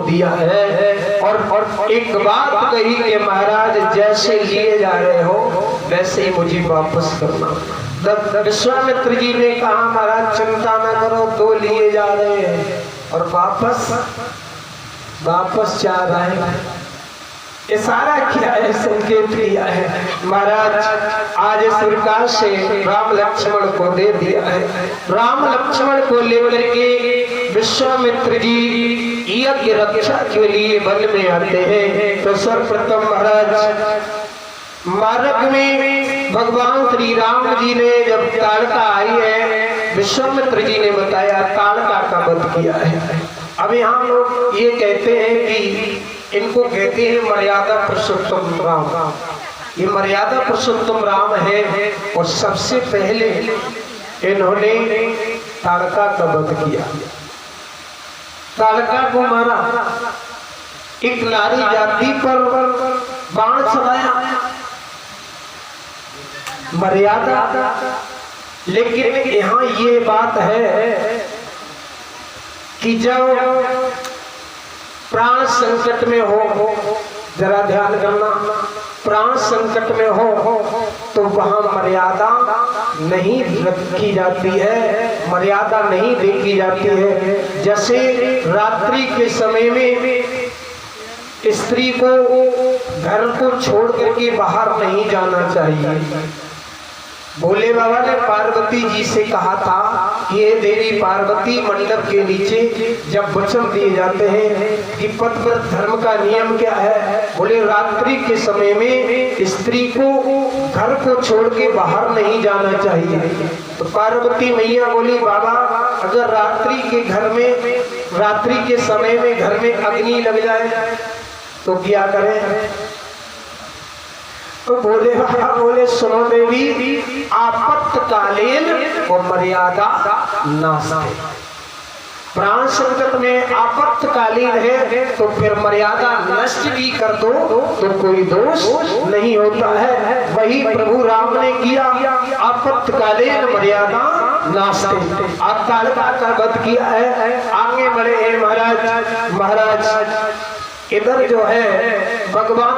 दिया है और एक बात कही कि महाराज जैसे लिए जा रहे हो वैसे ही मुझे वापस करना। तब विश्वामित्र जी ने कहा महाराज चिंता न करो, दो लिए जा रहे हैं और वापस जा रहे हैं। इशारा किया है, संकेत किया है। महाराज आज इस प्रकार से राम लक्ष्मण को दे दिया है। राम लक्ष्मण को लेकर के विश्वामित्र जी यज्ञ रक्षा के लिए वन में आते हैं। तो सर्वप्रथम महाराज मार्ग में भगवान श्री राम जी ने जब ताड़का आई है, विश्वामित्र जी ने बताया ताड़का का वध किया है। अब यहाँ लोग ये कहते हैं कि इनको कहते हैं मर्यादा पुरुषोत्तम राम। ये मर्यादा पुरुषोत्तम राम है और सबसे पहले इन्होंने ताड़का का वध किया, ताड़का को मारा, एक नारी जाति पर बाण चलाया, मर्यादा। लेकिन यहाँ ये बात है कि जब प्राण संकट में हो, जरा ध्यान करना, प्राण संकट में हो तो वहां मर्यादा नहीं रखी जाती है, मर्यादा नहीं देखी जाती है। जैसे रात्रि के समय में स्त्री को घर को छोड़ करके बाहर नहीं जाना चाहिए। भोले बाबा ने पार्वती जी से कहा था कि ये देवी पार्वती मंडप के नीचे जब वचन दिए जाते हैं कि पतिव्रत धर्म का नियम क्या है, बोले रात्रि के समय में स्त्री को घर को छोड़ के बाहर नहीं जाना चाहिए। तो पार्वती मैया बोली बाबा अगर रात्रि के समय में घर में अग्नि लग जाए तो क्या करें? तो बोले बाबा बोले सुनो देवी आपत्कालीन वो मर्यादा नाश है। प्राण संकट में आपत्कालीन है तो फिर मर्यादा नष्ट भी कर दो तो कोई दोष नहीं होता है। वही प्रभु राम ने किया, आपत्कालीन मर्यादा नाश है। ताड़का का वध किया है। आगे बढ़े हैं महाराज इधर जो है भगवान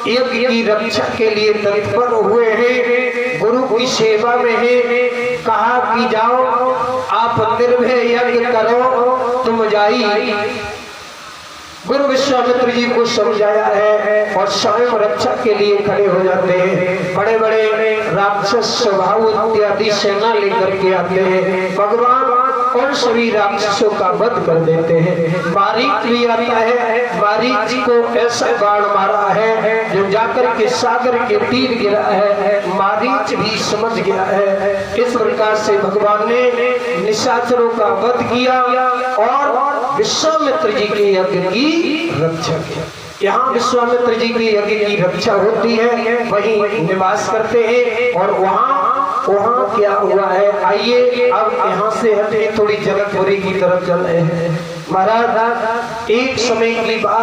यज्ञ की रक्षा के लिए तत्पर हुए हैं, गुरु की सेवा में है। कहा कि जाओ आप निर्भय यज्ञ करो तुम जाई। गुरु विश्वामित्र जी को समझाया है और स्वयं रक्षा के लिए खड़े हो जाते हैं। बड़े बड़े राक्षस स्वभाव इत्यादि सेना लेकर के आते हैं। भगवान और सभी राक्षसों का वध कर देते हैं। मारीच भी आता है, मारीच को ऐसा बाण मारा है जो जाकर के सागर के तीर गिरा है। मारीच भी समझ गया है। इस प्रकार से भगवान ने निशाचरों का वध किया और विश्वामित्र जी के यज्ञ की रक्षा किया। यहाँ विश्वामित्र जी की यज्ञ की रक्षा होती है, वहीं निवास करते हैं। और वहाँ क्या हुआ है आइए अब यहाँ से हटे थोड़ी जनकपुरी की तरफ चल रहे हैं। महाराज एक समय की बात